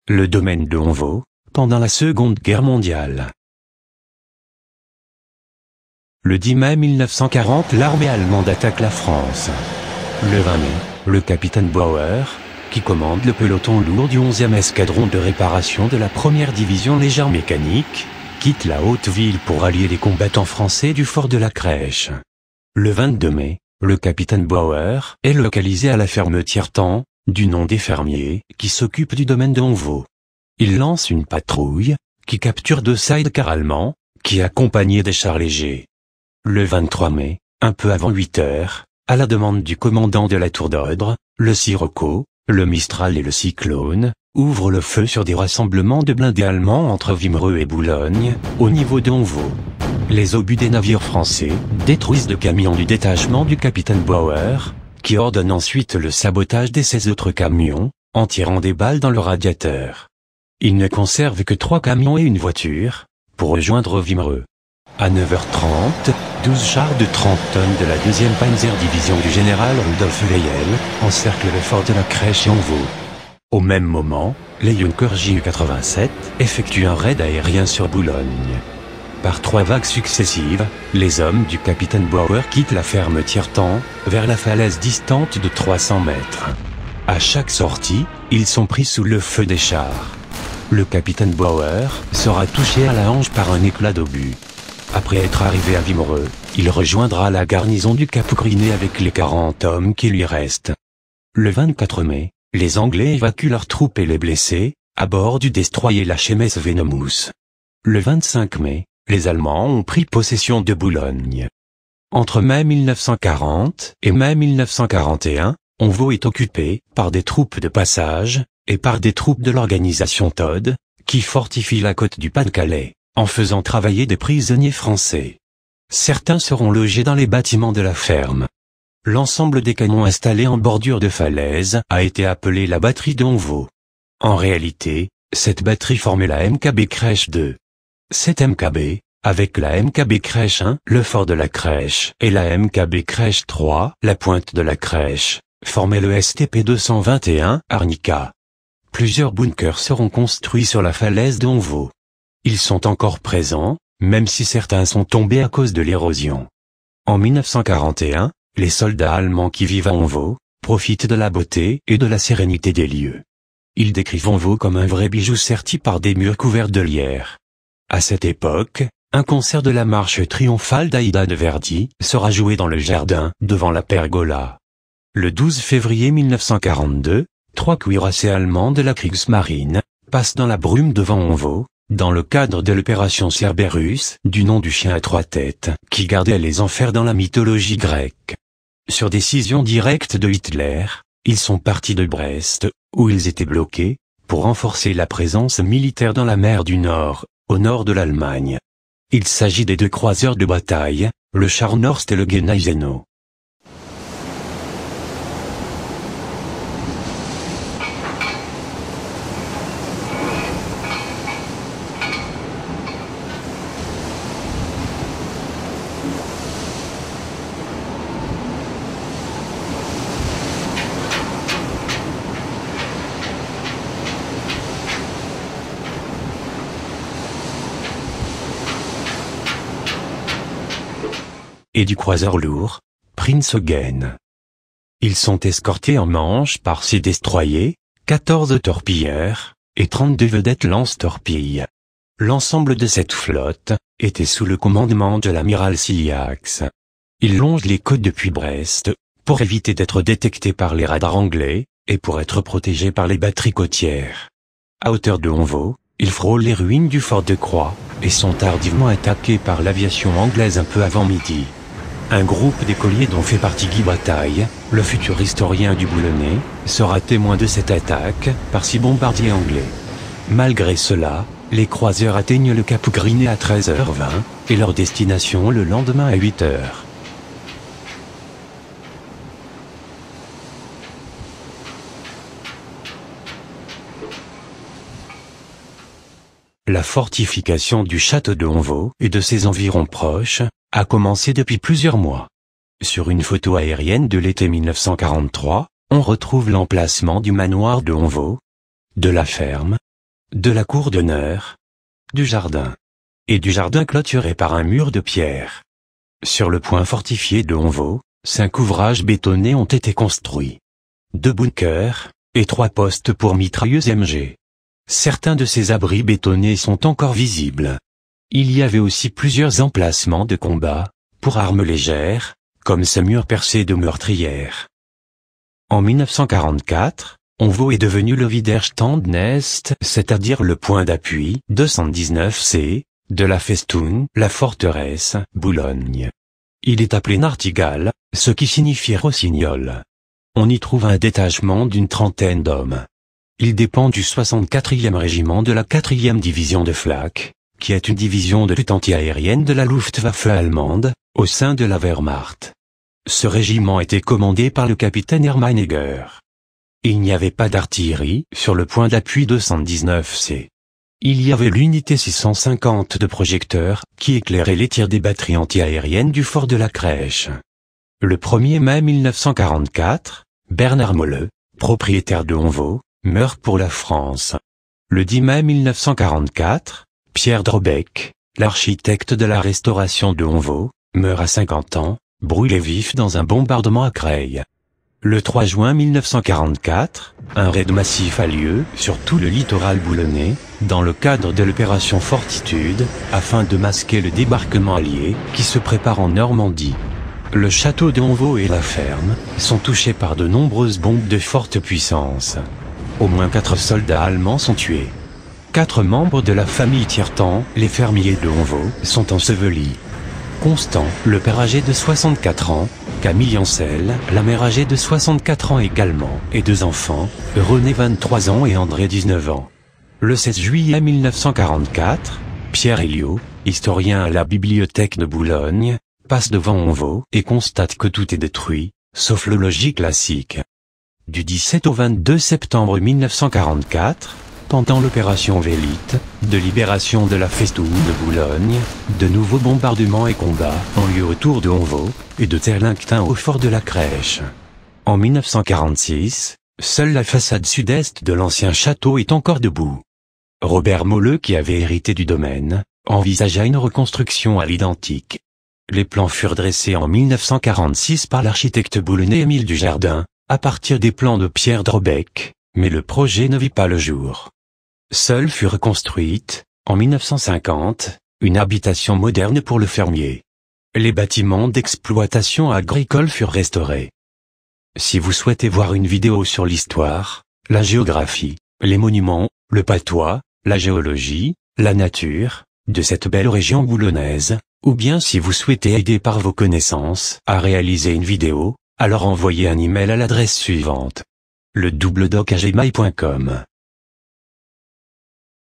le domaine de Honvaux, pendant la Seconde Guerre mondiale. Le 10 mai 1940, l'armée allemande attaque la France. Le 20 mai, le capitaine Bauer, qui commande le peloton lourd du 11e escadron de réparation de la 1re division légère mécanique, quitte la Haute-Ville pour allier les combattants français du fort de la Crèche. Le 22 mai, le capitaine Bauer est localisé à la ferme Tiertan, du nom des fermiers, qui s'occupent du domaine de Honvaux. Il lance une patrouille, qui capture 2 sidecars allemands, qui accompagnaient des chars légers. Le 23 mai, un peu avant 8 heures, à la demande du commandant de la Tour d'Ordre, le Sirocco, le Mistral et le Cyclone, ouvrent le feu sur des rassemblements de blindés allemands entre Wimereux et Boulogne, au niveau de Honvaux. Les obus des navires français détruisent le camion du détachement du capitaine Bauer, qui ordonne ensuite le sabotage des 16 autres camions, en tirant des balles dans le radiateur. Il ne conserve que 3 camions et une voiture, pour rejoindre Wimereux. À 9h30, 12 chars de 30 tonnes de la 2e Panzer-Division du général Rudolf Weyl encerclent le fort de la Crèche et Honvaux. Au même moment, les Junkers Ju-87 effectuent un raid aérien sur Boulogne. Par 3 vagues successives, les hommes du capitaine Bauer quittent la ferme Tiertan, vers la falaise distante de 300 mètres. À chaque sortie, ils sont pris sous le feu des chars. Le capitaine Bauer sera touché à la hanche par un éclat d'obus. Après être arrivé à Wimereux, il rejoindra la garnison du Cap Griné avec les 40 hommes qui lui restent. Le 24 mai, les Anglais évacuent leurs troupes et les blessés, à bord du destroyer l'HMS Venomous. Le 25 mai, les Allemands ont pris possession de Boulogne. Entre mai 1940 et mai 1941, Honvaux est occupé par des troupes de passage, et par des troupes de l'organisation Todd, qui fortifient la côte du Pas-de-Calais, en faisant travailler des prisonniers français. Certains seront logés dans les bâtiments de la ferme. L'ensemble des canons installés en bordure de falaise a été appelé la batterie de Honvaux. En réalité, cette batterie formait la MKB Crèche 2. Cette MKB, avec la MKB Crèche 1, le fort de la Crèche, et la MKB Crèche 3, la pointe de la Crèche, formait le STP 221, Arnica. Plusieurs bunkers seront construits sur la falaise de Honvaux. Ils sont encore présents, même si certains sont tombés à cause de l'érosion. En 1941, les soldats allemands qui vivent à Honvaux profitent de la beauté et de la sérénité des lieux. Ils décrivent Honvaux comme un vrai bijou serti par des murs couverts de lierre. À cette époque, un concert de la marche triomphale d'Aïda de Verdi sera joué dans le jardin, devant la pergola. Le 12 février 1942, 3 cuirassés allemands de la Kriegsmarine passent dans la brume devant Honvaux, dans le cadre de l'opération Cerberus, du nom du chien à 3 têtes, qui gardait les enfers dans la mythologie grecque. Sur décision directe de Hitler, ils sont partis de Brest, où ils étaient bloqués, pour renforcer la présence militaire dans la mer du Nord, au nord de l'Allemagne. Il s'agit des 2 croiseurs de bataille, le Scharnhorst et le Gneisenau. Et du croiseur lourd, Prinz Eugen. Ils sont escortés en Manche par 6 destroyers, 14 torpilleurs, et 32 vedettes lance-torpilles. L'ensemble de cette flotte était sous le commandement de l'amiral Ciliax. Ils longent les côtes depuis Brest, pour éviter d'être détectés par les radars anglais, et pour être protégés par les batteries côtières. À hauteur de Honvaux, ils frôlent les ruines du fort de Croix, et sont tardivement attaqués par l'aviation anglaise un peu avant midi. Un groupe d'écoliers dont fait partie Guy Bataille, le futur historien du Boulonnais, sera témoin de cette attaque par 6 bombardiers anglais. Malgré cela, les croiseurs atteignent le Cap Griné à 13h20, et leur destination le lendemain à 8h. La fortification du château de Honvaux et de ses environs proches a commencé depuis plusieurs mois. Sur une photo aérienne de l'été 1943, on retrouve l'emplacement du manoir de Honvaux, de la ferme, de la cour d'honneur, du jardin, et du jardin clôturé par un mur de pierre. Sur le point fortifié de Honvaux, 5 ouvrages bétonnés ont été construits. 2 bunkers, et 3 postes pour mitrailleuses MG. Certains de ces abris bétonnés sont encore visibles. Il y avait aussi plusieurs emplacements de combat, pour armes légères, comme ce mur percé de meurtrières. En 1944, Honvaux est devenu le Widerstandsnest, c'est-à-dire le point d'appui 219C, de la Festung, la forteresse, Boulogne. Il est appelé Nartigal, ce qui signifie rossignol. On y trouve un détachement d'une trentaine d'hommes. Il dépend du 64e régiment de la 4e division de Flak, qui est une division de lutte antiaérienne de la Luftwaffe allemande, au sein de la Wehrmacht. Ce régiment était commandé par le capitaine Hermann Egger. Il n'y avait pas d'artillerie sur le point d'appui 219C. Il y avait l'unité 650 de projecteurs qui éclairait les tirs des batteries antiaériennes du fort de la Crèche. Le 1er mai 1944, Bernard Molleux, propriétaire de Honvaux, meurt pour la France. Le 10 mai 1944, Pierre Drobeck, l'architecte de la restauration de Honvaux, meurt à 50 ans, brûlé vif dans un bombardement à Creil. Le 3 juin 1944, un raid massif a lieu sur tout le littoral boulonnais, dans le cadre de l'opération Fortitude, afin de masquer le débarquement allié qui se prépare en Normandie. Le château de Honvaux et la ferme sont touchés par de nombreuses bombes de forte puissance. Au moins 4 soldats allemands sont tués. 4 membres de la famille Tiertan, les fermiers de Honvaux, sont ensevelis. Constant, le père âgé de 64 ans, Camille Ancel, la mère âgée de 64 ans également, et 2 enfants, René 23 ans et André 19 ans. Le 16 juillet 1944, Pierre Héliot, historien à la bibliothèque de Boulogne, passe devant Honvaux et constate que tout est détruit, sauf le logis classique. Du 17 au 22 septembre 1944, pendant l'opération Vélite, de libération de la Festung de Boulogne, de nouveaux bombardements et combats ont lieu autour de Honvaux, et de Terlinctin au fort de la Crèche. En 1946, seule la façade sud-est de l'ancien château est encore debout. Robert Molleux, qui avait hérité du domaine, envisagea une reconstruction à l'identique. Les plans furent dressés en 1946 par l'architecte boulonnais Émile Dujardin, à partir des plans de Pierre Drobeck, mais le projet ne vit pas le jour. Seule fut reconstruite, en 1950, une habitation moderne pour le fermier. Les bâtiments d'exploitation agricole furent restaurés. Si vous souhaitez voir une vidéo sur l'histoire, la géographie, les monuments, le patois, la géologie, la nature, de cette belle région boulonnaise, ou bien si vous souhaitez aider par vos connaissances à réaliser une vidéo, alors envoyez un email à l'adresse suivante: le@gmail.com.